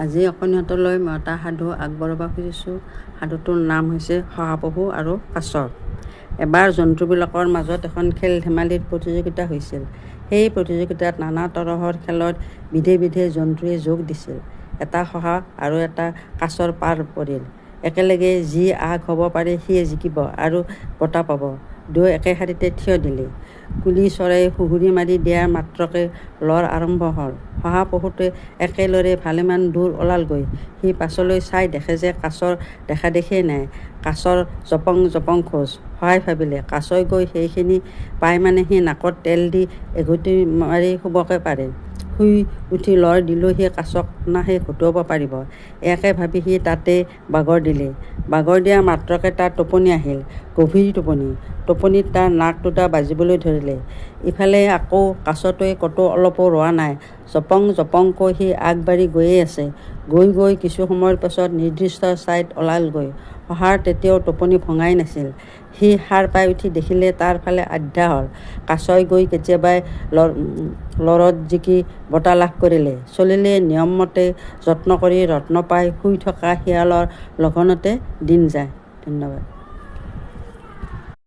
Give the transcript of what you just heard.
আজি অকণিহঁতলৈ মই এটা সাধু আগবঢ়াব খুজিছোঁ। সাধুটোৰ নাম হৈছে শহাপহু আৰু কাছ। এবাৰ জন্তুবিলাকৰ মাজত এখন খেল ধেমালিৰ প্ৰতিযোগিতা হৈছিল। সেই প্ৰতিযোগিতাত নানা তৰহৰ খেলত বিধে বিধে জন্তুৱে যোগ দিছিল। এটা শহা আৰু এটা কাছৰ পাৰ পৰিল। একেলগে যি আগ হ'ব পাৰে সিয়ে জিকিব আৰু বঁটা পাব। দুয়ো একে শাৰীতে থিয় দিলে। কুলি চৰাই সুহুৰি মাৰি দিয়াৰ মাত্ৰকে লৰ আৰম্ভ হ'ল। শহাপহুটোৱে একেলৰে ভালেমান দূৰ ওলালগৈ। সি পাছলৈ চাই দেখে যে কাছৰ দেখা দেখিয়েই নাই। কাছৰ জপং জপং খোজ। শহাই ভাবিলে কাছই গৈ সেইখিনি পাই মানে সি নাকত তেল দি এঘুটি মাৰি শুবকে পাৰে। শুই উঠি লৰ দিলেও সি কাছক অনায়াসে ঘটোৱাব পাৰিব। এয়াকে ভাবি সি তাতে বাগৰ দিলে। বাগৰ দিয়াৰ মাত্ৰকে তাৰ টোপনি আহিল, গভীৰ টোপনি। টোপনিত তাৰ নাক দুটা বাজিবলৈ ধৰিলে। ইফালে আকৌ কাছটোৱে ক'তো অলপো ৰোৱা নাই। জপং জপংকৈ সি আগবাঢ়ি গৈয়ে আছে। গৈ গৈ কিছু সময়ৰ পাছত নিৰ্দিষ্ট ঠাইত ওলালগৈ। শহাৰ তেতিয়াও টোপনি ভঙাই নাছিল। সি সাৰ পাই উঠি দেখিলে তাৰ ফালে আধ্যা হ'ল। কাছই গৈ কেতিয়াবাই লৰত জিকি বঁটা লাভ কৰিলে। চলিলে নিয়মমতে যত্ন কৰি ৰত্ন পাই শুই থকা শিয়ালৰ লঘনতে দিন যায়। ধন্যবাদ।